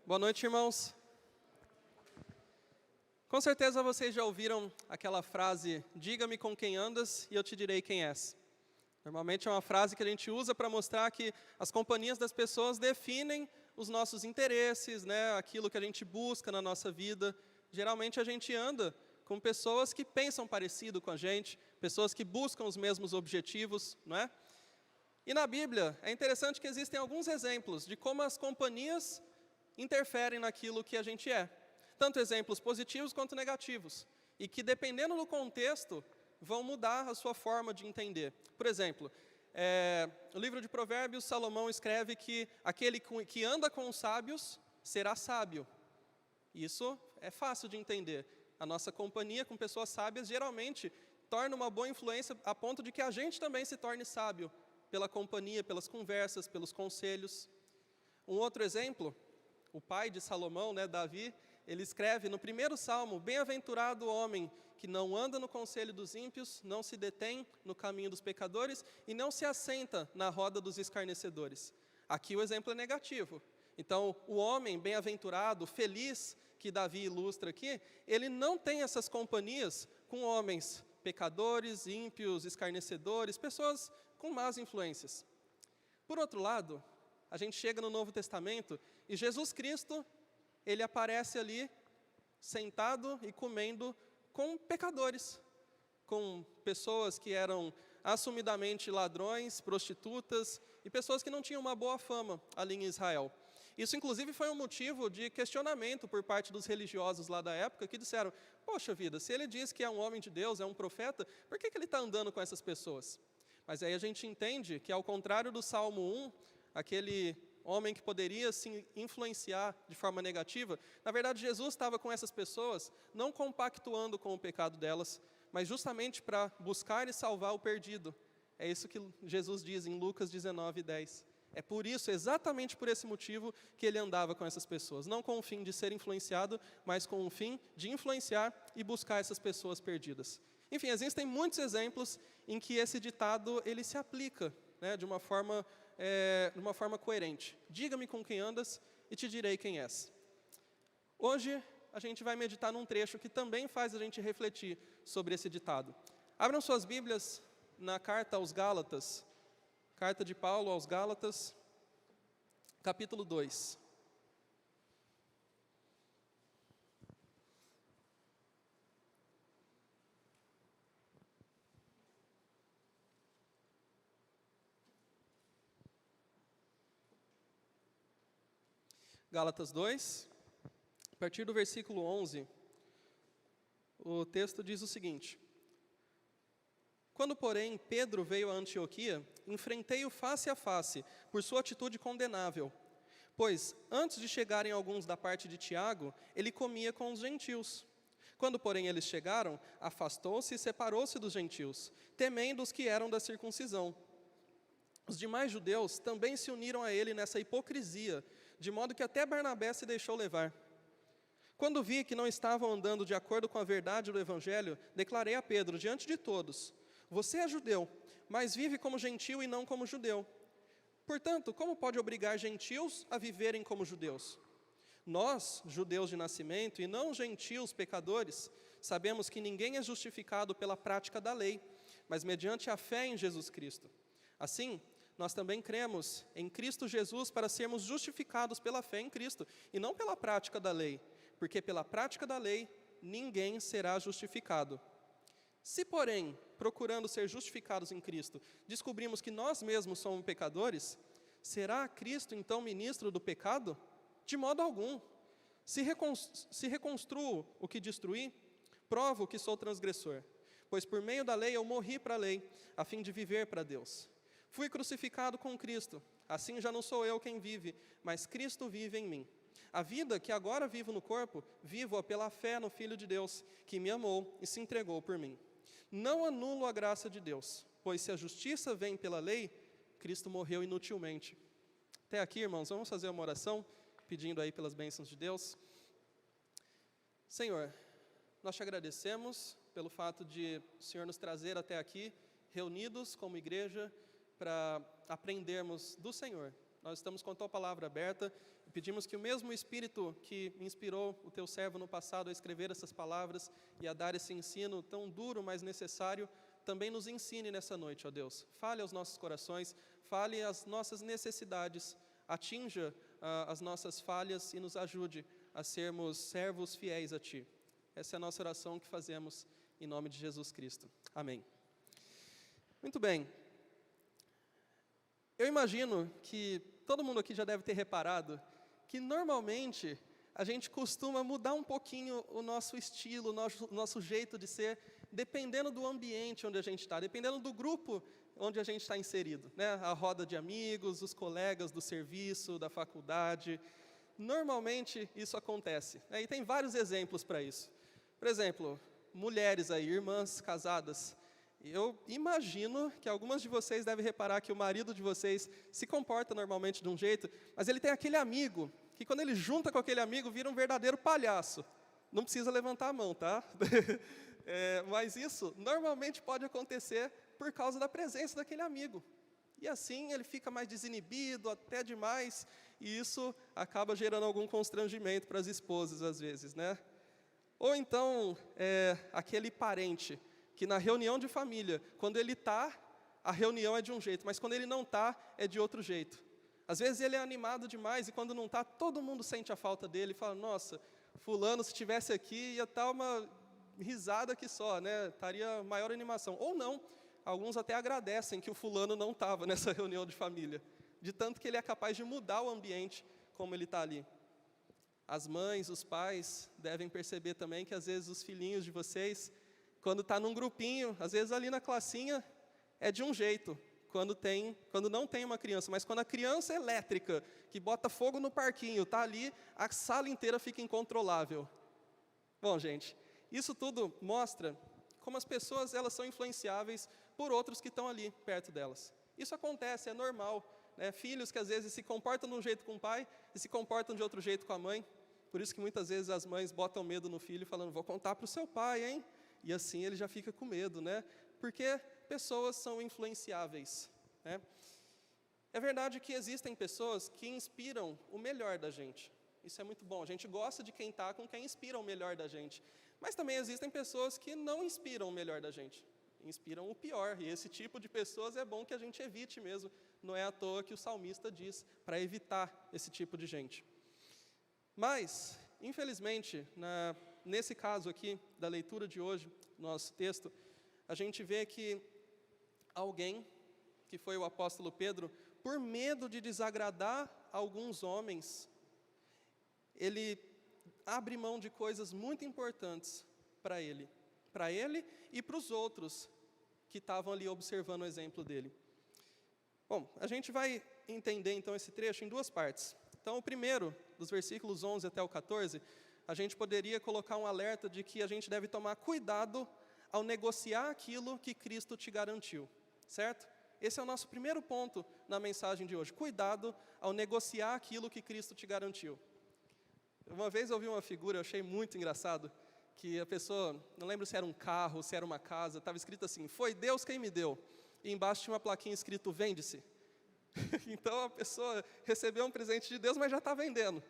Boa noite, irmãos. Com certeza vocês já ouviram aquela frase, diga-me com quem andas e eu te direi quem és. Normalmente é uma frase que a gente usa para mostrar que as companhias das pessoas definem os nossos interesses, aquilo que a gente busca na nossa vida. Geralmente a gente anda com pessoas que pensam parecido com a gente, pessoas que buscam os mesmos objetivos, não é? E na Bíblia é interessante que existem alguns exemplos de como as companhias interferem naquilo que a gente é. Tanto exemplos positivos quanto negativos. E que, dependendo do contexto, vão mudar a sua forma de entender. Por exemplo, no livro de Provérbios, Salomão escreve que aquele que anda com os sábios será sábio. Isso é fácil de entender. A nossa companhia com pessoas sábias geralmente torna uma boa influência a ponto de que a gente também se torne sábio pela companhia, pelas conversas, pelos conselhos. Um outro exemplo, o pai de Salomão, Davi, ele escreve no primeiro salmo, bem-aventurado o homem que não anda no conselho dos ímpios, não se detém no caminho dos pecadores e não se assenta na roda dos escarnecedores. Aqui o exemplo é negativo. Então, o homem bem-aventurado, feliz, que Davi ilustra aqui, ele não tem essas companhias com homens pecadores, ímpios, escarnecedores, pessoas com más influências. Por outro lado, a gente chega no Novo Testamento e Jesus Cristo, ele aparece ali, sentado e comendo com pecadores, com pessoas que eram assumidamente ladrões, prostitutas e pessoas que não tinham uma boa fama ali em Israel. Isso, inclusive, foi um motivo de questionamento por parte dos religiosos lá da época, que disseram, poxa vida, se ele diz que é um homem de Deus, é um profeta, por que ele está andando com essas pessoas? Mas aí a gente entende que, ao contrário do Salmo 1, aquele homem que poderia se influenciar de forma negativa, na verdade Jesus estava com essas pessoas, não compactuando com o pecado delas, mas justamente para buscar e salvar o perdido. É isso que Jesus diz em Lucas 19:10. É por isso, exatamente por esse motivo, que ele andava com essas pessoas. Não com o fim de ser influenciado, mas com o fim de influenciar e buscar essas pessoas perdidas. Enfim, existem muitos exemplos em que esse ditado ele se aplica de uma forma coerente. Diga-me com quem andas e te direi quem és. Hoje, a gente vai meditar num trecho que também faz a gente refletir sobre esse ditado. Abram suas Bíblias na carta aos Gálatas, carta de Paulo aos Gálatas, capítulo 2. Gálatas 2, a partir do versículo 11, o texto diz o seguinte: Quando, porém, Pedro veio a Antioquia, enfrentei-o face a face, por sua atitude condenável. Pois, antes de chegarem alguns da parte de Tiago, ele comia com os gentios. Quando, porém, eles chegaram, afastou-se e separou-se dos gentios, temendo os que eram da circuncisão. Os demais judeus também se uniram a ele nessa hipocrisia, de modo que até Barnabé se deixou levar. Quando vi que não estavam andando de acordo com a verdade do Evangelho, declarei a Pedro, diante de todos: Você é judeu, mas vive como gentil e não como judeu. Portanto, como pode obrigar gentios a viverem como judeus? Nós, judeus de nascimento, e não gentios pecadores, sabemos que ninguém é justificado pela prática da lei, mas mediante a fé em Jesus Cristo. Assim, nós também cremos em Cristo Jesus para sermos justificados pela fé em Cristo, e não pela prática da lei, porque pela prática da lei ninguém será justificado. Se, porém, procurando ser justificados em Cristo, descobrimos que nós mesmos somos pecadores, será Cristo então ministro do pecado? De modo algum. Se reconstruo o que destruí, provo que sou transgressor. Pois por meio da lei eu morri para a lei, a fim de viver para Deus. Fui crucificado com Cristo, assim já não sou eu quem vive, mas Cristo vive em mim. A vida que agora vivo no corpo, vivo-a pela fé no Filho de Deus, que me amou e se entregou por mim. Não anulo a graça de Deus, pois se a justiça vem pela lei, Cristo morreu inutilmente. Até aqui, irmãos, vamos fazer uma oração, pedindo aí pelas bênçãos de Deus. Senhor, nós te agradecemos pelo fato de o Senhor nos trazer até aqui, reunidos como igreja, para aprendermos do Senhor. Nós estamos com a tua palavra aberta e pedimos que o mesmo Espírito que inspirou o teu servo no passado a escrever essas palavras e a dar esse ensino tão duro, mas necessário, também nos ensine nessa noite, ó Deus. Fale aos nossos corações, fale as nossas necessidades, atinja as nossas falhas e nos ajude a sermos servos fiéis a Ti. Essa é a nossa oração que fazemos em nome de Jesus Cristo. Amém. Muito bem. Eu imagino que todo mundo aqui já deve ter reparado que normalmente a gente costuma mudar um pouquinho o nosso estilo, o nosso jeito de ser, dependendo do ambiente onde a gente está, dependendo do grupo onde a gente está inserido, né? A roda de amigos, os colegas do serviço, da faculdade. Normalmente isso acontece, né? E tem vários exemplos para isso. Por exemplo, mulheres aí, irmãs casadas. Eu imagino que algumas de vocês devem reparar que o marido de vocês se comporta normalmente de um jeito, mas ele tem aquele amigo, que quando ele junta com aquele amigo, vira um verdadeiro palhaço. Não precisa levantar a mão, tá? Mas isso normalmente pode acontecer por causa da presença daquele amigo. E assim ele fica mais desinibido, até demais, e isso acaba gerando algum constrangimento para as esposas, às vezes, né? Ou então, aquele parente, que na reunião de família, quando ele está, a reunião é de um jeito, mas quando ele não está, é de outro jeito. Às vezes ele é animado demais, e quando não está, todo mundo sente a falta dele, e fala, nossa, fulano, se estivesse aqui, ia estar uma risada aqui só, né? Estaria maior animação. Ou não, alguns até agradecem que o fulano não estava nessa reunião de família, de tanto que ele é capaz de mudar o ambiente como ele está ali. As mães, os pais devem perceber também que às vezes os filhinhos de vocês, quando está num grupinho, às vezes ali na classinha, é de um jeito, quando não tem uma criança, mas quando a criança elétrica, que bota fogo no parquinho, está ali, a sala inteira fica incontrolável. Bom, gente, isso tudo mostra como as pessoas elas são influenciáveis por outros que estão ali perto delas. Isso acontece, é normal, né? Filhos que às vezes se comportam de um jeito com o pai e se comportam de outro jeito com a mãe. Por isso que muitas vezes as mães botam medo no filho, falando, vou contar para o seu pai, hein? E assim ele já fica com medo, né? Porque pessoas são influenciáveis, né? É verdade que existem pessoas que inspiram o melhor da gente. Isso é muito bom. A gente gosta de quem está com quem inspira o melhor da gente. Mas também existem pessoas que não inspiram o melhor da gente. Inspiram o pior. E esse tipo de pessoas é bom que a gente evite mesmo. Não é à toa que o salmista diz para evitar esse tipo de gente. Mas, infelizmente, nesse caso aqui, da leitura de hoje, nosso texto, a gente vê que alguém, que foi o apóstolo Pedro, por medo de desagradar alguns homens, ele abre mão de coisas muito importantes para ele e para os outros que estavam ali observando o exemplo dele. Bom, a gente vai entender então esse trecho em duas partes. Então, o primeiro, dos versículos 11 até o 14, a gente poderia colocar um alerta de que a gente deve tomar cuidado ao negociar aquilo que Cristo te garantiu, certo? Esse é o nosso primeiro ponto na mensagem de hoje. Cuidado ao negociar aquilo que Cristo te garantiu. Uma vez eu vi uma figura, eu achei muito engraçado, que a pessoa, não lembro se era um carro, se era uma casa, estava escrito assim, foi Deus quem me deu. E embaixo tinha uma plaquinha escrito, vende-se. Então a pessoa recebeu um presente de Deus, mas já está vendendo.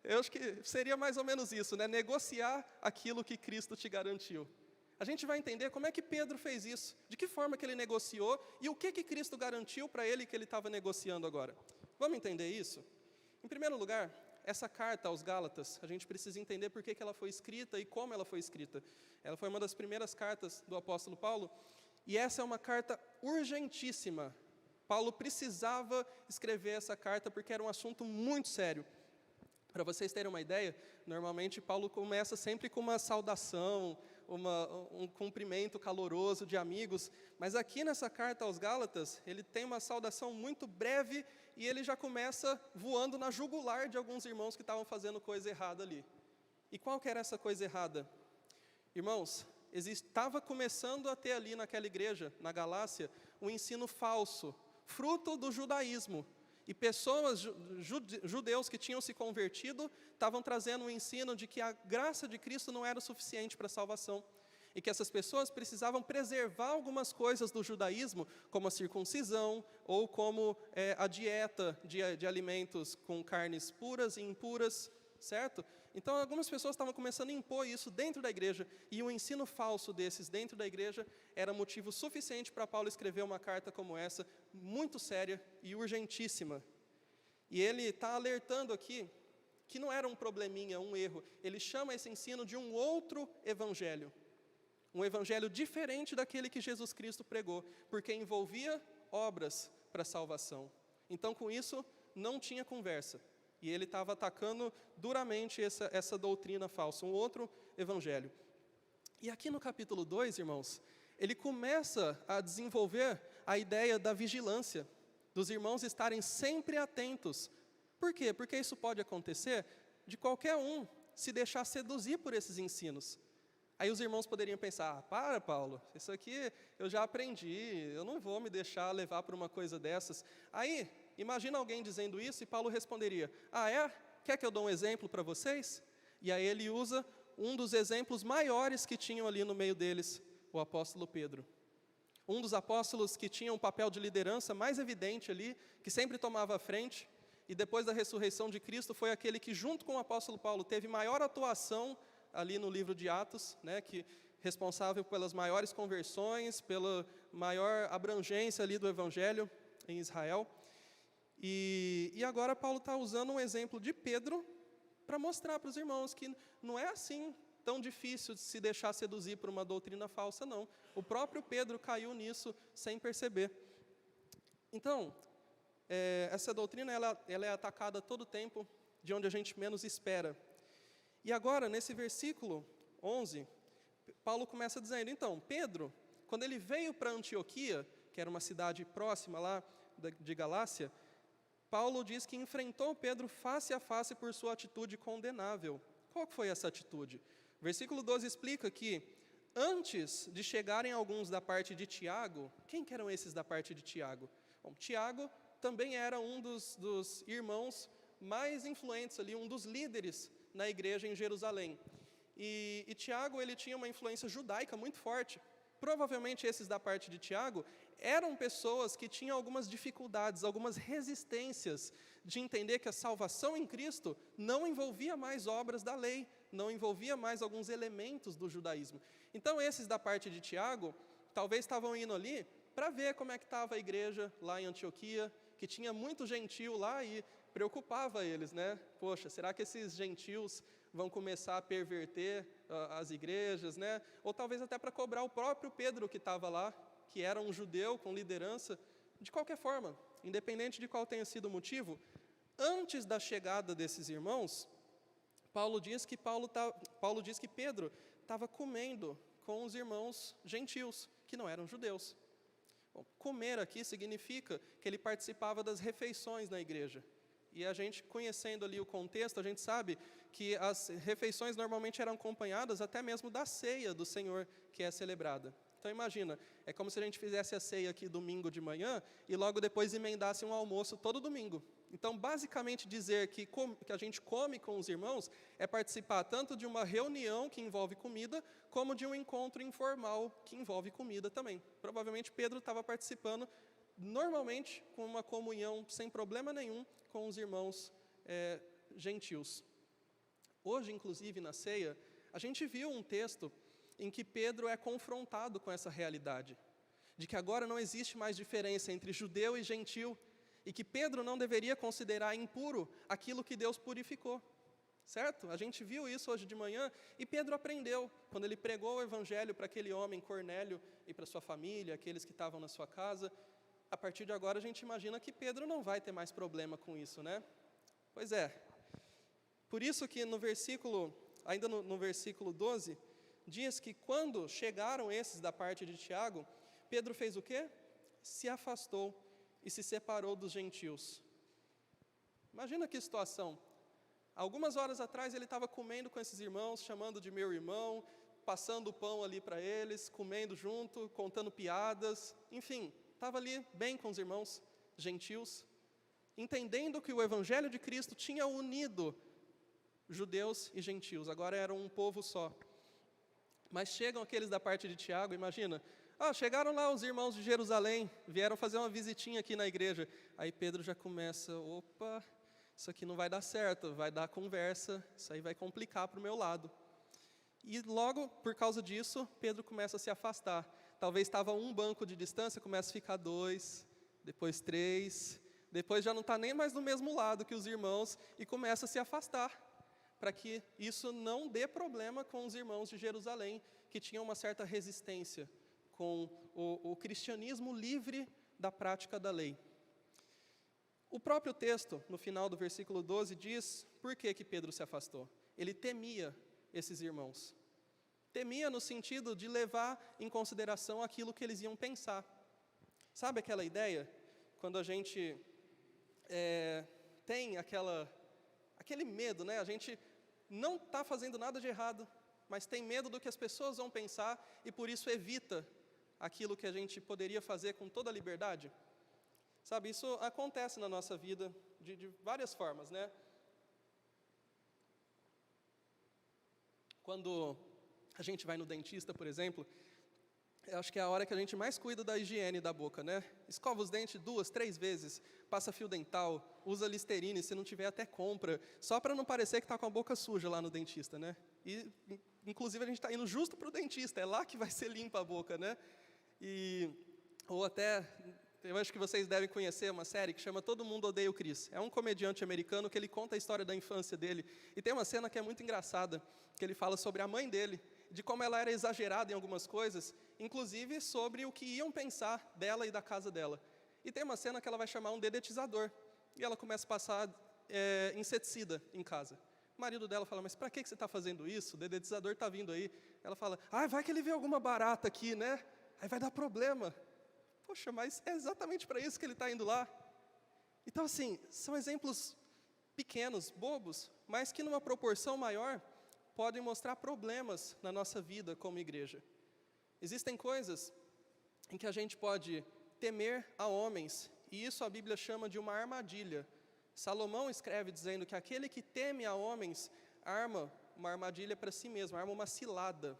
Eu acho que seria mais ou menos isso, né? Negociar aquilo que Cristo te garantiu. A gente vai entender como é que Pedro fez isso, de que forma que ele negociou e o que Cristo garantiu para ele que ele estava negociando agora. Vamos entender isso? Em primeiro lugar, essa carta aos Gálatas, a gente precisa entender por que ela foi escrita e como ela foi escrita. Ela foi uma das primeiras cartas do apóstolo Paulo, e essa é uma carta urgentíssima. Paulo precisava escrever essa carta porque era um assunto muito sério. Para vocês terem uma ideia, normalmente Paulo começa sempre com uma saudação, um cumprimento caloroso de amigos, mas aqui nessa carta aos Gálatas, ele tem uma saudação muito breve e ele já começa voando na jugular de alguns irmãos que estavam fazendo coisa errada ali. E qual que era essa coisa errada? Irmãos, estava começando a ter ali naquela igreja, na Galácia, um ensino falso, fruto do judaísmo. E pessoas, judeus que tinham se convertido, estavam trazendo um ensino de que a graça de Cristo não era o suficiente para a salvação. e que essas pessoas precisavam preservar algumas coisas do judaísmo, como a circuncisão, ou como a dieta de alimentos com carnes puras e impuras, certo? Então, algumas pessoas estavam começando a impor isso dentro da igreja, e o ensino falso desses dentro da igreja era motivo suficiente para Paulo escrever uma carta como essa, muito séria e urgentíssima. E ele está alertando aqui que não era um probleminha, um erro. Ele chama esse ensino de um outro evangelho. Um evangelho diferente daquele que Jesus Cristo pregou, porque envolvia obras para salvação. Então, com isso, não tinha conversa. E ele estava atacando duramente essa doutrina falsa, um outro evangelho. E aqui no capítulo 2, irmãos, ele começa a desenvolver a ideia da vigilância, dos irmãos estarem sempre atentos. Por quê? Porque isso pode acontecer de qualquer um se deixar seduzir por esses ensinos. Aí os irmãos poderiam pensar, para Paulo, isso aqui eu já aprendi, eu não vou me deixar levar por uma coisa dessas. Aí, imagina alguém dizendo isso e Paulo responderia, quer que eu dou um exemplo para vocês? E aí ele usa um dos exemplos maiores que tinham ali no meio deles, o apóstolo Pedro. Um dos apóstolos que tinha um papel de liderança mais evidente ali, que sempre tomava a frente, e depois da ressurreição de Cristo foi aquele que junto com o apóstolo Paulo teve maior atuação ali no livro de Atos, né, que responsável pelas maiores conversões, pela maior abrangência ali do evangelho em Israel. E agora Paulo está usando um exemplo de Pedro para mostrar para os irmãos que não é assim tão difícil de se deixar seduzir por uma doutrina falsa, não. O próprio Pedro caiu nisso sem perceber. Então, essa doutrina ela é atacada a todo tempo, de onde a gente menos espera. E agora, nesse versículo 11, Paulo começa dizendo, então, Pedro, quando ele veio para Antioquia, que era uma cidade próxima lá de Galácia, Paulo diz que enfrentou Pedro face a face por sua atitude condenável. Qual foi essa atitude? Versículo 12 explica que, antes de chegarem alguns da parte de Tiago, quem que eram esses da parte de Tiago? Bom, Tiago também era um dos irmãos mais influentes ali, um dos líderes na igreja em Jerusalém. E Tiago, ele tinha uma influência judaica muito forte. Provavelmente esses da parte de Tiago eram pessoas que tinham algumas dificuldades, algumas resistências de entender que a salvação em Cristo não envolvia mais obras da lei, não envolvia mais alguns elementos do judaísmo. Então esses da parte de Tiago, talvez estavam indo ali para ver como é que estava a igreja lá em Antioquia, que tinha muito gentil lá e preocupava eles, né? Poxa, será que esses gentios vão começar a perverter as igrejas, né? Ou talvez até para cobrar o próprio Pedro que estava lá, que era um judeu com liderança. De qualquer forma, independente de qual tenha sido o motivo, antes da chegada desses irmãos, Paulo diz que Pedro estava comendo com os irmãos gentios, que não eram judeus. Bom, comer aqui significa que ele participava das refeições na igreja. E a gente, conhecendo ali o contexto, a gente sabe que as refeições normalmente eram acompanhadas até mesmo da ceia do Senhor que é celebrada. Então imagina, é como se a gente fizesse a ceia aqui domingo de manhã e logo depois emendasse um almoço todo domingo. Então basicamente dizer que a gente come com os irmãos é participar tanto de uma reunião que envolve comida, como de um encontro informal que envolve comida também. Provavelmente Pedro estava participando normalmente com uma comunhão sem problema nenhum com os irmãos gentios. Hoje, inclusive, na ceia, a gente viu um texto em que Pedro é confrontado com essa realidade, de que agora não existe mais diferença entre judeu e gentil, e que Pedro não deveria considerar impuro aquilo que Deus purificou, certo? A gente viu isso hoje de manhã, e Pedro aprendeu, quando ele pregou o evangelho para aquele homem Cornélio e para sua família, aqueles que estavam na sua casa. A partir de agora a gente imagina que Pedro não vai ter mais problema com isso, né? Pois é. Por isso que ainda no versículo 12, diz que quando chegaram esses da parte de Tiago, Pedro fez o quê? Se afastou e se separou dos gentios. Imagina que situação. Algumas horas atrás ele estava comendo com esses irmãos, chamando de meu irmão, passando o pão ali para eles, comendo junto, contando piadas, enfim, estava ali bem com os irmãos gentios, entendendo que o evangelho de Cristo tinha unido judeus e gentios, agora eram um povo só. Mas chegam aqueles da parte de Tiago, imagina, chegaram lá os irmãos de Jerusalém, vieram fazer uma visitinha aqui na igreja. Aí Pedro já começa, opa, isso aqui não vai dar certo, vai dar conversa, isso aí vai complicar para o meu lado. E logo, por causa disso, Pedro começa a se afastar. Talvez estava um banco de distância, começa a ficar 2, depois 3, depois já não está nem mais do mesmo lado que os irmãos e começa a se afastar, para que isso não dê problema com os irmãos de Jerusalém, que tinham uma certa resistência com o cristianismo livre da prática da lei. O próprio texto, no final do versículo 12, diz por que Pedro se afastou. Ele temia esses irmãos. Temia no sentido de levar em consideração aquilo que eles iam pensar. Sabe aquela ideia? Quando a gente tem aquele medo, né? A gente não está fazendo nada de errado, mas tem medo do que as pessoas vão pensar e por isso evita aquilo que a gente poderia fazer com toda a liberdade. Sabe, isso acontece na nossa vida de várias formas, né? Quando a gente vai no dentista, por exemplo, eu acho que é a hora que a gente mais cuida da higiene da boca, né? Escova os dentes 2, 3 vezes, passa fio dental, usa Listerine, se não tiver até compra, só para não parecer que está com a boca suja lá no dentista, né? E, inclusive, a gente está indo justo para o dentista, é lá que vai ser limpa a boca, né? Ou até, eu acho que vocês devem conhecer uma série que chama Todo Mundo Odeia o Chris. É um comediante americano que ele conta a história da infância dele. E tem uma cena que é muito engraçada, que ele fala sobre a mãe dele, de como ela era exagerada em algumas coisas, inclusive sobre o que iam pensar dela e da casa dela. E tem uma cena que ela vai chamar um dedetizador, e ela começa a passar inseticida em casa. O marido dela fala, mas para que você está fazendo isso? O dedetizador está vindo aí. Ela fala, vai que ele vê alguma barata aqui, né? Aí vai dar problema. Poxa, mas é exatamente para isso que ele está indo lá. Então, assim, são exemplos pequenos, bobos, mas que numa proporção maior podem mostrar problemas na nossa vida como igreja. Existem coisas em que a gente pode temer a homens, e isso a Bíblia chama de uma armadilha. Salomão escreve dizendo que aquele que teme a homens arma uma armadilha para si mesmo, arma uma cilada,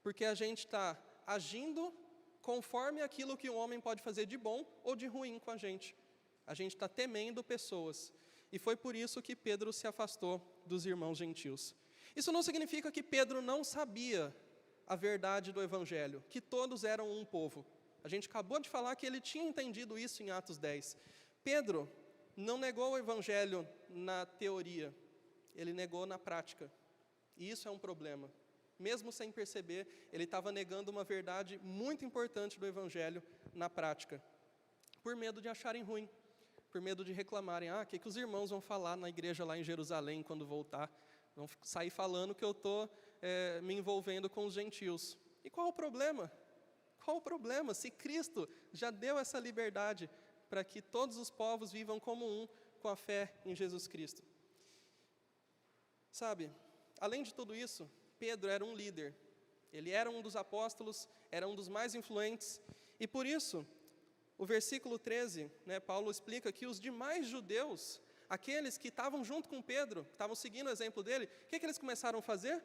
porque a gente está agindo conforme aquilo que um homem pode fazer de bom ou de ruim com a gente. A gente está temendo pessoas, e foi por isso que Pedro se afastou dos irmãos gentios. Isso não significa que Pedro não sabia a verdade do Evangelho, que todos eram um povo. A gente acabou de falar que ele tinha entendido isso em Atos 10. Pedro não negou o Evangelho na teoria, ele negou na prática. E isso é um problema. Mesmo sem perceber, ele estava negando uma verdade muito importante do Evangelho na prática. Por medo de acharem ruim, por medo de reclamarem, o que os irmãos vão falar na igreja lá em Jerusalém quando voltar? Vão sair falando que eu estou me envolvendo com os gentios. E qual o problema? Qual o problema? Se Cristo já deu essa liberdade para que todos os povos vivam como um com a fé em Jesus Cristo. Sabe, além de tudo isso, Pedro era um líder. Ele era um dos apóstolos, era um dos mais influentes. E por isso, o versículo 13, Paulo explica que os demais judeus, aqueles que estavam junto com Pedro, que estavam seguindo o exemplo dele, o que eles começaram a fazer?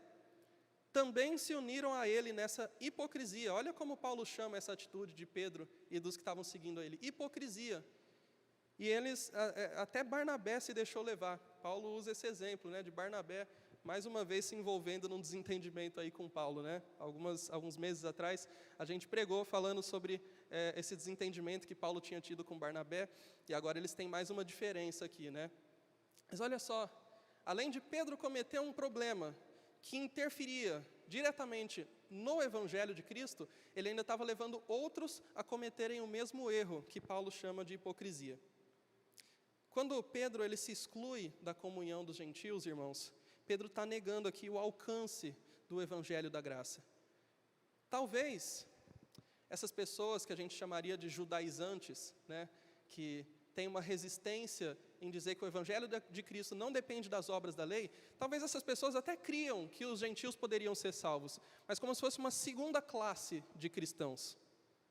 Também se uniram a ele nessa hipocrisia. Olha como Paulo chama essa atitude de Pedro e dos que estavam seguindo ele, hipocrisia. E eles, até Barnabé se deixou levar. Paulo usa esse exemplo, de Barnabé, mais uma vez se envolvendo num desentendimento aí com Paulo, Alguns meses atrás, a gente pregou falando sobre esse desentendimento que Paulo tinha tido com Barnabé, e agora eles têm mais uma diferença aqui, Mas olha só, além de Pedro cometer um problema que interferia diretamente no Evangelho de Cristo, ele ainda estava levando outros a cometerem o mesmo erro que Paulo chama de hipocrisia. Quando Pedro ele se exclui da comunhão dos gentios, irmãos, Pedro está negando aqui o alcance do Evangelho da graça. Talvez essas pessoas que a gente chamaria de judaizantes, que têm uma resistência em dizer que o Evangelho de Cristo não depende das obras da lei, talvez essas pessoas até criam que os gentios poderiam ser salvos, mas como se fosse uma segunda classe de cristãos.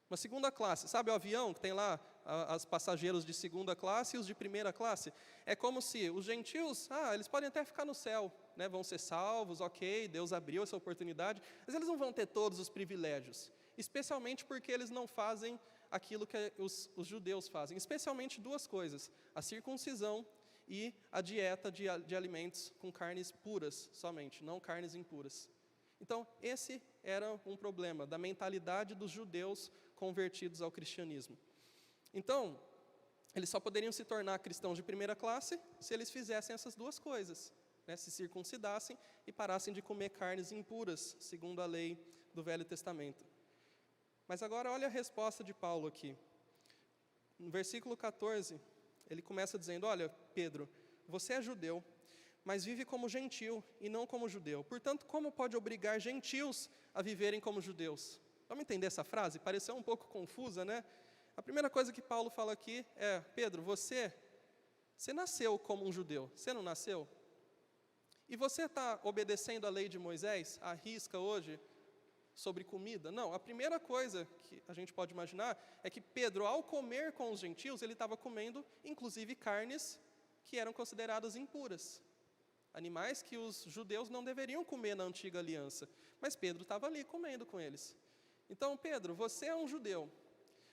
Uma segunda classe, sabe o avião que tem lá as passageiros de segunda classe e os de primeira classe? É como se os gentios, eles podem até ficar no céu, né, vão ser salvos, ok, Deus abriu essa oportunidade, mas eles não vão ter todos os privilégios, especialmente porque eles não fazem aquilo que os judeus fazem, especialmente duas coisas, a circuncisão e a dieta de alimentos com carnes puras somente, não carnes impuras. Então, esse era um problema da mentalidade dos judeus convertidos ao cristianismo. Então, eles só poderiam se tornar cristãos de primeira classe se eles fizessem essas duas coisas, né? Se circuncidassem e parassem de comer carnes impuras, segundo a lei do Velho Testamento. Mas agora olha a resposta de Paulo aqui. No versículo 14, ele começa dizendo, olha, Pedro, você é judeu, mas vive como gentil e não como judeu. Portanto, como pode obrigar gentios a viverem como judeus? Vamos entender essa frase? Pareceu um pouco confusa, né? A primeira coisa que Paulo fala aqui é, Pedro, você nasceu como um judeu, você não nasceu? E você está obedecendo a lei de Moisés, à risca hoje, sobre comida? Não, a primeira coisa que a gente pode imaginar é que Pedro, ao comer com os gentios, ele estava comendo, inclusive, carnes que eram consideradas impuras. Animais que os judeus não deveriam comer na antiga aliança. Mas Pedro estava ali comendo com eles. Então, Pedro, você é um judeu.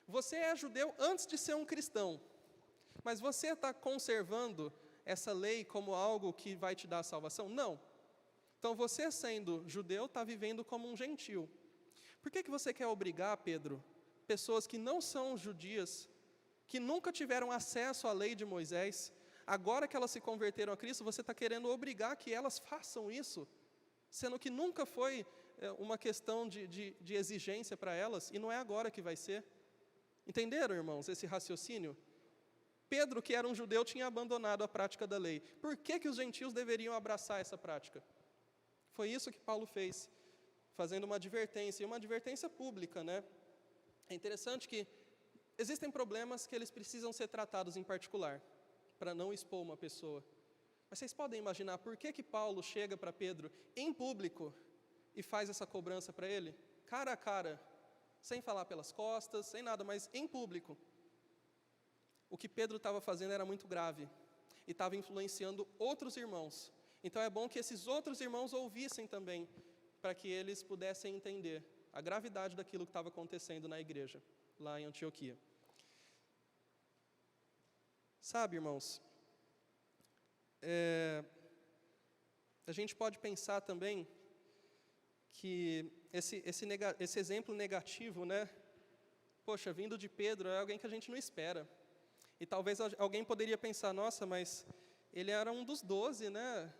Você é judeu antes de ser um cristão. Mas você está conservando essa lei como algo que vai te dar a salvação? Não. Então, você sendo judeu, está vivendo como um gentil. Por que você quer obrigar, Pedro, pessoas que não são judias, que nunca tiveram acesso à lei de Moisés, agora que elas se converteram a Cristo, você está querendo obrigar que elas façam isso, sendo que nunca foi uma questão de exigência para elas, e não é agora que vai ser. Entenderam, irmãos, esse raciocínio? Pedro, que era um judeu, tinha abandonado a prática da lei. Por que os gentios deveriam abraçar essa prática? Foi isso que Paulo fez, fazendo uma advertência, e uma advertência pública, né? É interessante que existem problemas que eles precisam ser tratados em particular, para não expor uma pessoa. Mas vocês podem imaginar por que Paulo chega para Pedro em público e faz essa cobrança para ele? Cara a cara, sem falar pelas costas, sem nada, mas em público. O que Pedro estava fazendo era muito grave e estava influenciando outros irmãos. Então é bom que esses outros irmãos ouvissem também, para que eles pudessem entender a gravidade daquilo que estava acontecendo na igreja, lá em Antioquia. Sabe, irmãos, a gente pode pensar também que esse exemplo negativo, né? Poxa, vindo de Pedro, é alguém que a gente não espera. E talvez alguém poderia pensar, nossa, mas ele era um dos 12, né?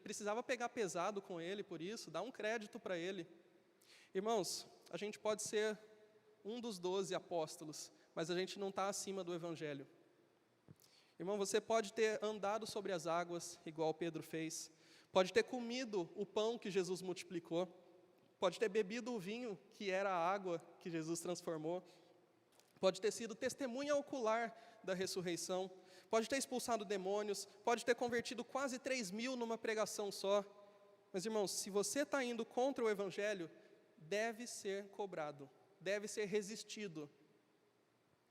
Precisava pegar pesado com ele por isso, dar um crédito para ele. Irmãos, a gente pode ser um dos 12 apóstolos, mas a gente não está acima do Evangelho. Irmão, você pode ter andado sobre as águas, igual Pedro fez, pode ter comido o pão que Jesus multiplicou, pode ter bebido o vinho que era a água que Jesus transformou, pode ter sido testemunha ocular da ressurreição, pode ter expulsado demônios, pode ter convertido quase 3.000 numa pregação só. Mas, irmãos, se você está indo contra o Evangelho, deve ser cobrado, deve ser resistido.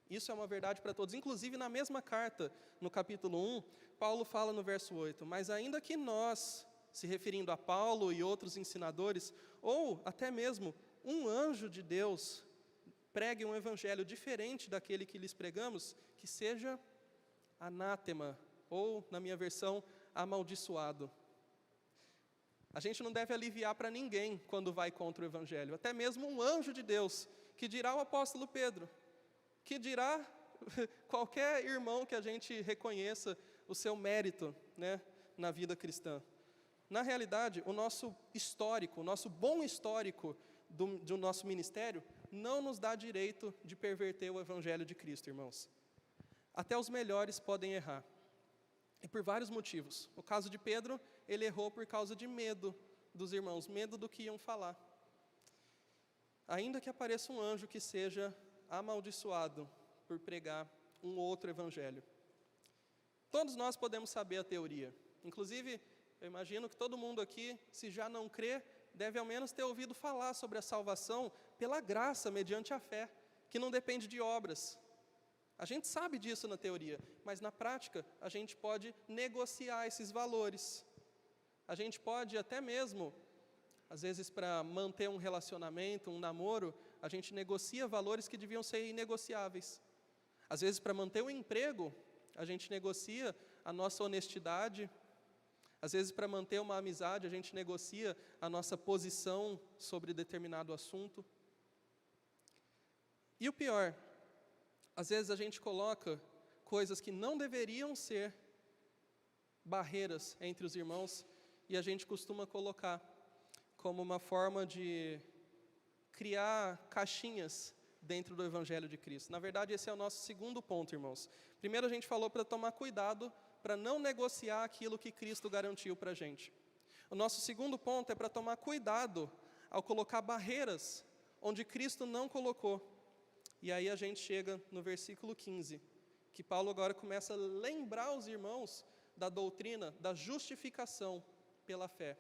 Isso é uma verdade para todos. Inclusive, na mesma carta, no capítulo 1, Paulo fala no verso 8, mas ainda que nós, se referindo a Paulo e outros ensinadores, ou até mesmo um anjo de Deus, pregue um evangelho diferente daquele que lhes pregamos, que seja anátema, ou, na minha versão, amaldiçoado. A gente não deve aliviar para ninguém quando vai contra o evangelho, até mesmo um anjo de Deus, que dirá o apóstolo Pedro, que dirá qualquer irmão que a gente reconheça o seu mérito, né, na vida cristã. Na realidade, o nosso histórico, o nosso bom histórico do nosso ministério, não nos dá direito de perverter o Evangelho de Cristo, irmãos. Até os melhores podem errar, e por vários motivos. No caso de Pedro, ele errou por causa de medo dos irmãos, medo do que iam falar. Ainda que apareça um anjo que seja amaldiçoado por pregar um outro evangelho. Todos nós podemos saber a teoria. Inclusive, eu imagino que todo mundo aqui, se já não crê, deve ao menos ter ouvido falar sobre a salvação pela graça mediante a fé, que não depende de obras. A gente sabe disso na teoria, mas na prática a gente pode negociar esses valores. A gente pode até mesmo, às vezes para manter um relacionamento, um namoro, a gente negocia valores que deviam ser inegociáveis. Às vezes para manter um emprego, a gente negocia a nossa honestidade. Às vezes para manter uma amizade, a gente negocia a nossa posição sobre determinado assunto. E o pior, às vezes a gente coloca coisas que não deveriam ser barreiras entre os irmãos e a gente costuma colocar como uma forma de criar caixinhas dentro do Evangelho de Cristo. Na verdade, esse é o nosso segundo ponto, irmãos. Primeiro a gente falou para tomar cuidado para não negociar aquilo que Cristo garantiu para a gente. O nosso segundo ponto é para tomar cuidado ao colocar barreiras onde Cristo não colocou. E aí a gente chega no versículo 15, que Paulo agora começa a lembrar os irmãos da doutrina da justificação pela fé.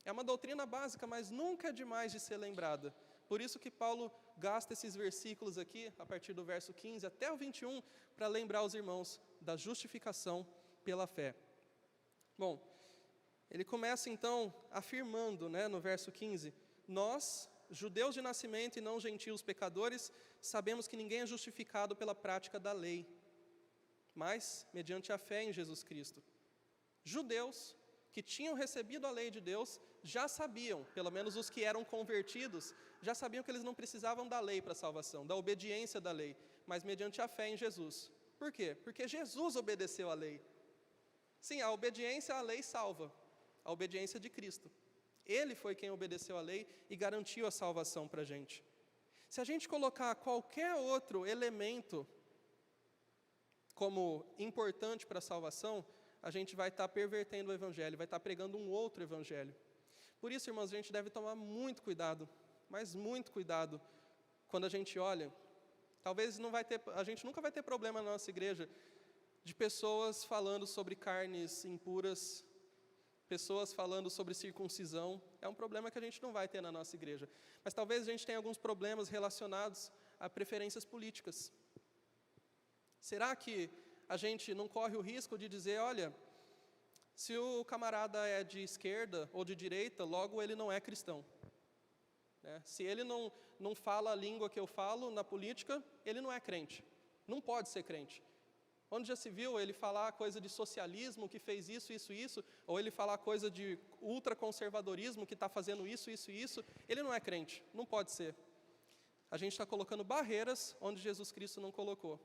É uma doutrina básica, mas nunca é demais de ser lembrada. Por isso que Paulo gasta esses versículos aqui, a partir do verso 15 até o 21, para lembrar os irmãos da justificação pela fé. Bom, ele começa então afirmando, no verso 15, nós, judeus de nascimento e não gentios pecadores, sabemos que ninguém é justificado pela prática da lei, mas mediante a fé em Jesus Cristo. Judeus que tinham recebido a lei de Deus já sabiam, pelo menos os que eram convertidos, já sabiam que eles não precisavam da lei para a salvação, da obediência da lei, mas mediante a fé em Jesus. Por quê? Porque Jesus obedeceu à lei. Sim, a obediência à lei salva, a obediência de Cristo. Ele foi quem obedeceu à lei e garantiu a salvação para a gente. Se a gente colocar qualquer outro elemento como importante para a salvação, a gente vai estar pervertendo o Evangelho, vai estar pregando um outro Evangelho. Por isso, irmãos, a gente deve tomar muito cuidado, mas muito cuidado, quando a gente olha. Talvez a gente nunca vai ter problema na nossa igreja de pessoas falando sobre carnes impuras, pessoas falando sobre circuncisão. É um problema que a gente não vai ter na nossa igreja. Mas talvez a gente tenha alguns problemas relacionados a preferências políticas. Será que a gente não corre o risco de dizer, olha, se o camarada é de esquerda ou de direita, logo ele não é cristão. Se ele não fala a língua que eu falo na política, ele não é crente. Não pode ser crente. Onde já se viu ele falar coisa de socialismo, que fez isso, ou ele falar coisa de ultraconservadorismo, que está fazendo isso, ele não é crente, não pode ser. A gente está colocando barreiras onde Jesus Cristo não colocou.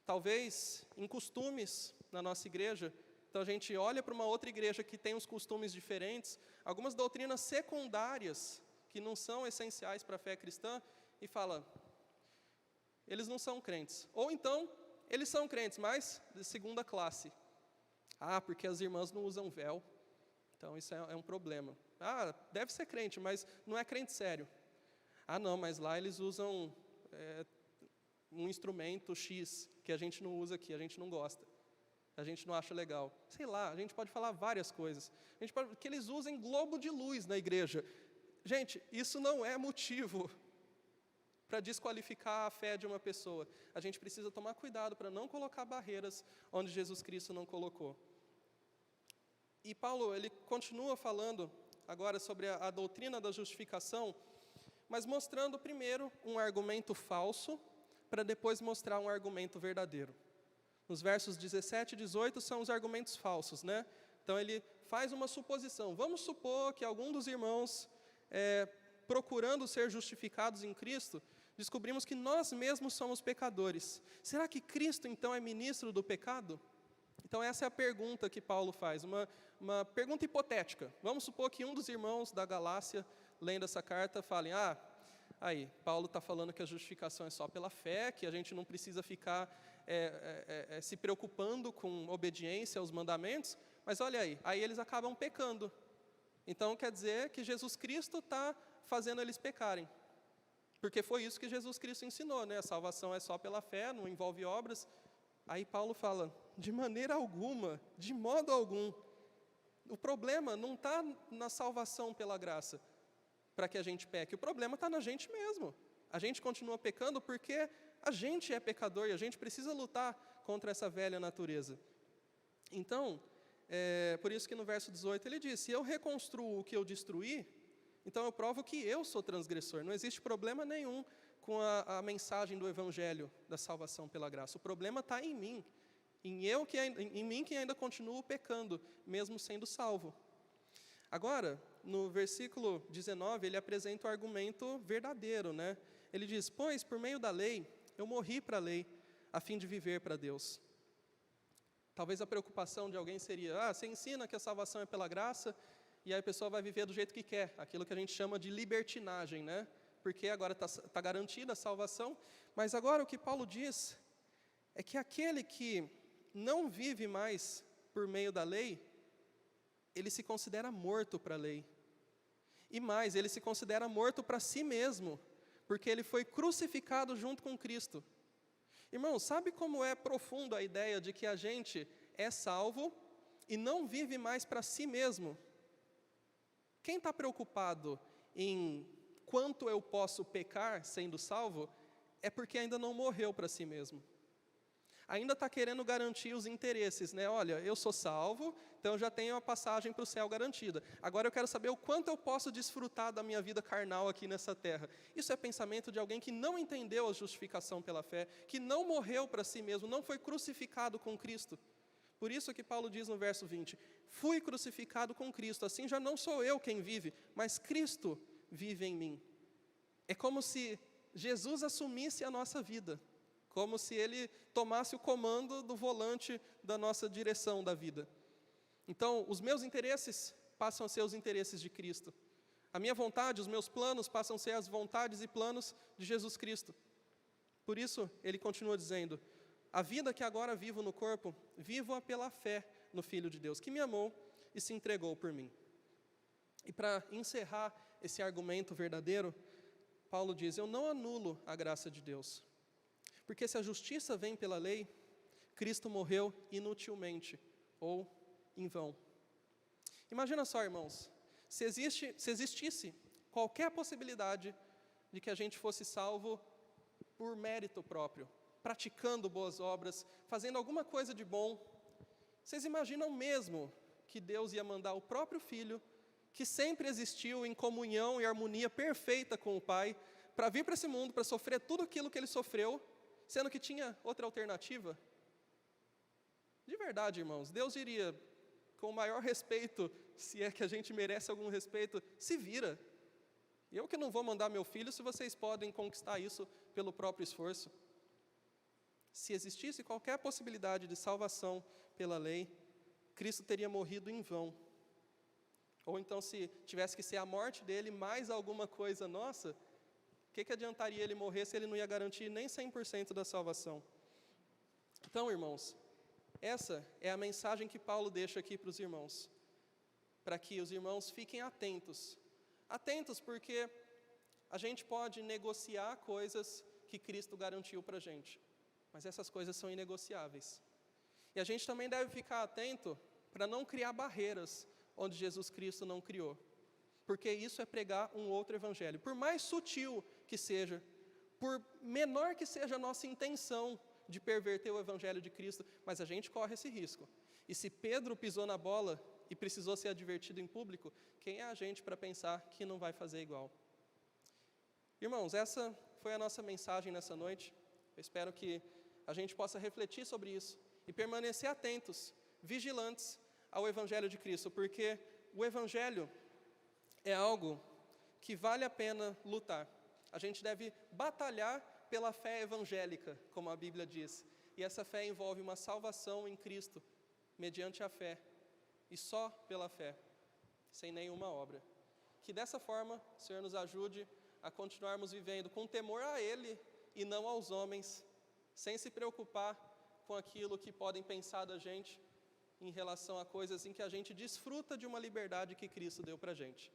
Talvez em costumes na nossa igreja, então a gente olha para uma outra igreja que tem uns costumes diferentes, algumas doutrinas secundárias que não são essenciais para a fé cristã, e fala, eles não são crentes. Ou então, eles são crentes, mas de segunda classe. Porque as irmãs não usam véu, então isso é um problema. Deve ser crente, mas não é crente sério. Não, mas lá eles usam um instrumento X, que a gente não usa aqui, a gente não gosta. A gente não acha legal. Sei lá, a gente pode falar várias coisas. Que eles usem globo de luz na igreja. Gente, isso não é motivo para desqualificar a fé de uma pessoa. A gente precisa tomar cuidado para não colocar barreiras onde Jesus Cristo não colocou. E Paulo, ele continua falando agora sobre a doutrina da justificação, mas mostrando primeiro um argumento falso, para depois mostrar um argumento verdadeiro. Nos versos 17 e 18 são os argumentos falsos, Então ele faz uma suposição. Vamos supor que algum dos irmãos, procurando ser justificados em Cristo, descobrimos que nós mesmos somos pecadores. Será que Cristo então é ministro do pecado? Então essa é a pergunta que Paulo faz, uma pergunta hipotética. Vamos supor que um dos irmãos da Galácia, lendo essa carta, falem, Paulo está falando que a justificação é só pela fé, que a gente não precisa ficar se preocupando com obediência aos mandamentos, mas olha aí eles acabam pecando. Então quer dizer que Jesus Cristo está fazendo eles pecarem, porque foi isso que Jesus Cristo ensinou, a salvação é só pela fé, não envolve obras. Aí Paulo fala, de maneira alguma, de modo algum, o problema não está na salvação pela graça, para que a gente peque, o problema está na gente mesmo. A gente continua pecando porque a gente é pecador e a gente precisa lutar contra essa velha natureza. Então, por isso que no verso 18 ele diz, se eu reconstruo o que eu destruí, então eu provo que eu sou transgressor. Não existe problema nenhum com a mensagem do Evangelho da salvação pela graça. O problema está em mim, em mim que ainda continuo pecando, mesmo sendo salvo. Agora, no versículo 19, ele apresenta o argumento verdadeiro, né? Ele diz, pois por meio da lei, eu morri para a lei, a fim de viver para Deus. Talvez a preocupação de alguém seria, você ensina que a salvação é pela graça, e aí a pessoa vai viver do jeito que quer, aquilo que a gente chama de libertinagem, né? Porque agora está garantida a salvação, mas agora o que Paulo diz é que aquele que não vive mais por meio da lei, ele se considera morto para a lei. E mais, ele se considera morto para si mesmo, porque ele foi crucificado junto com Cristo. Irmão, sabe como é profunda a ideia de que a gente é salvo e não vive mais para si mesmo? Quem está preocupado em quanto eu posso pecar sendo salvo, é porque ainda não morreu para si mesmo. Ainda está querendo garantir os interesses, né? Olha, eu sou salvo, então eu já tenho a passagem para o céu garantida. Agora eu quero saber o quanto eu posso desfrutar da minha vida carnal aqui nessa terra. Isso é pensamento de alguém que não entendeu a justificação pela fé, que não morreu para si mesmo, não foi crucificado com Cristo. Por isso que Paulo diz no verso 20, fui crucificado com Cristo, assim já não sou eu quem vive, mas Cristo vive em mim. É como se Jesus assumisse a nossa vida, como se Ele tomasse o comando do volante da nossa direção da vida. Então, os meus interesses passam a ser os interesses de Cristo. A minha vontade, os meus planos passam a ser as vontades e planos de Jesus Cristo. Por isso, ele continua dizendo, a vida que agora vivo no corpo, vivo-a pela fé no Filho de Deus, que me amou e se entregou por mim. E para encerrar esse argumento verdadeiro, Paulo diz, eu não anulo a graça de Deus. Porque se a justiça vem pela lei, Cristo morreu inutilmente, ou em vão. Imagina só, irmãos, se existisse qualquer possibilidade de que a gente fosse salvo por mérito próprio, praticando boas obras, fazendo alguma coisa de bom, vocês imaginam mesmo que Deus ia mandar o próprio Filho, que sempre existiu em comunhão e harmonia perfeita com o Pai, para vir para esse mundo, para sofrer tudo aquilo que Ele sofreu, sendo que tinha outra alternativa? De verdade, irmãos, Deus diria, com o maior respeito, se é que a gente merece algum respeito, se vira. Eu que não vou mandar meu filho, se vocês podem conquistar isso pelo próprio esforço. Se existisse qualquer possibilidade de salvação pela lei, Cristo teria morrido em vão. Ou então, se tivesse que ser a morte dele mais alguma coisa nossa, o que adiantaria ele morrer se ele não ia garantir nem 100% da salvação? Então, irmãos, essa é a mensagem que Paulo deixa aqui para os irmãos, para que os irmãos fiquem atentos. Atentos porque a gente pode negociar coisas que Cristo garantiu para a gente, mas essas coisas são inegociáveis. E a gente também deve ficar atento para não criar barreiras onde Jesus Cristo não criou, porque isso é pregar um outro evangelho. Por mais sutil que seja, por menor que seja a nossa intenção de perverter o evangelho de Cristo, mas a gente corre esse risco. E se Pedro pisou na bola e precisou ser advertido em público, quem é a gente para pensar que não vai fazer igual? Irmãos, essa foi a nossa mensagem nessa noite. Eu espero que a gente possa refletir sobre isso e permanecer atentos, vigilantes ao evangelho de Cristo, porque o evangelho é algo que vale a pena lutar. A gente deve batalhar pela fé evangélica, como a Bíblia diz. E essa fé envolve uma salvação em Cristo, mediante a fé, e só pela fé, sem nenhuma obra. Que dessa forma, o Senhor nos ajude a continuarmos vivendo com temor a Ele e não aos homens, sem se preocupar com aquilo que podem pensar da gente em relação a coisas em que a gente desfruta de uma liberdade que Cristo deu para a gente.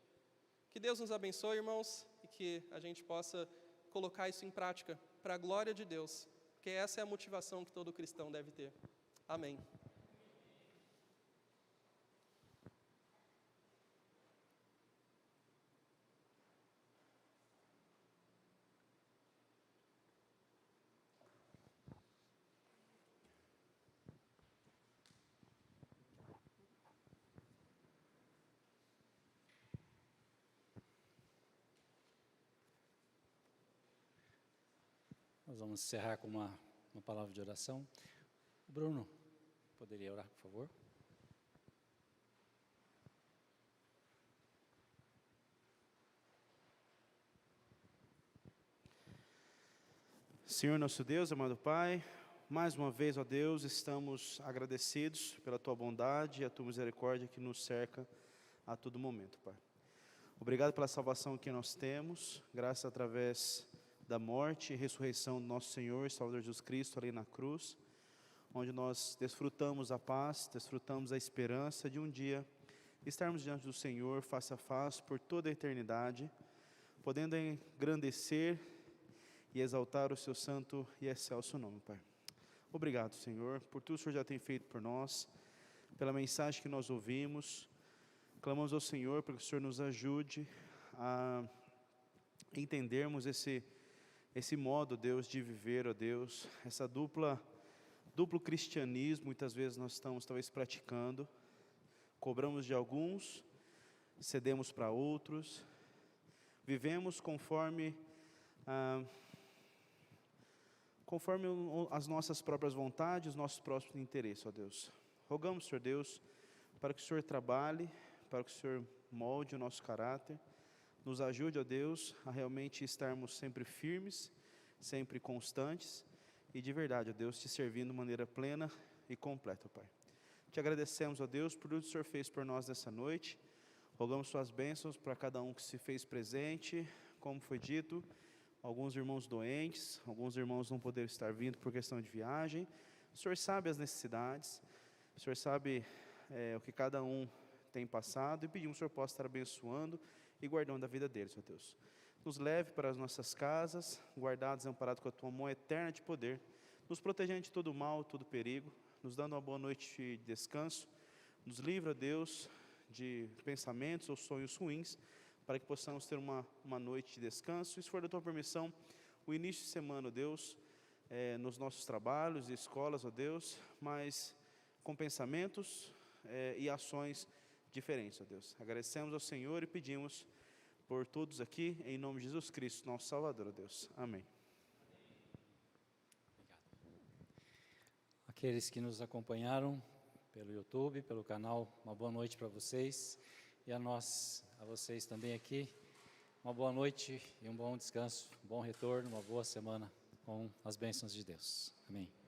Que Deus nos abençoe, irmãos, e que a gente possa colocar isso em prática para a glória de Deus, porque essa é a motivação que todo cristão deve ter. Amém. Nós vamos encerrar com uma palavra de oração. Bruno, poderia orar, por favor? Senhor nosso Deus, amado Pai, mais uma vez, ó Deus, estamos agradecidos pela Tua bondade e a Tua misericórdia que nos cerca a todo momento, Pai. Obrigado pela salvação que nós temos, graças através da morte e ressurreição do nosso Senhor e Salvador Jesus Cristo ali na cruz, onde nós desfrutamos a paz, desfrutamos a esperança de um dia estarmos diante do Senhor face a face por toda a eternidade, podendo engrandecer e exaltar o Seu santo e excelso nome, Pai. Obrigado, Senhor, por tudo que o Senhor já tem feito por nós, pela mensagem que nós ouvimos. Clamamos ao Senhor para que o Senhor nos ajude a entendermos esse modo, Deus, de viver, ó Deus, essa duplo cristianismo, muitas vezes nós estamos talvez praticando, cobramos de alguns, cedemos para outros, vivemos conforme as nossas próprias vontades, os nossos próprios interesses, ó Deus. Rogamos, Senhor Deus, para que o Senhor trabalhe, para que o Senhor molde o nosso caráter, nos ajude, ó Deus, a realmente estarmos sempre firmes, sempre constantes e de verdade, ó Deus, te servindo de maneira plena e completa, ó Pai. Te agradecemos, ó Deus, por tudo que o Senhor fez por nós nessa noite. Rogamos suas bênçãos para cada um que se fez presente, como foi dito, alguns irmãos doentes, alguns irmãos não poderam estar vindo por questão de viagem. O Senhor sabe as necessidades, o Senhor sabe o que cada um tem passado, e pedimos que o Senhor possa estar abençoando e guardando a vida deles, ó Deus. Nos leve para as nossas casas, guardados e amparados com a Tua mão eterna de poder, nos protegendo de todo mal, todo perigo, nos dando uma boa noite de descanso, nos livra, Deus, de pensamentos ou sonhos ruins, para que possamos ter uma noite de descanso, e se for da Tua permissão, o início de semana, ó Deus, nos nossos trabalhos e escolas, ó Deus, mas com pensamentos e ações diferentes, ó Deus. Agradecemos ao Senhor e pedimos por todos aqui, em nome de Jesus Cristo, nosso Salvador, ó Deus. Amém. Aqueles que nos acompanharam pelo YouTube, pelo canal, uma boa noite para vocês, e a vocês também aqui, uma boa noite e um bom descanso, um bom retorno, uma boa semana com as bênçãos de Deus. Amém.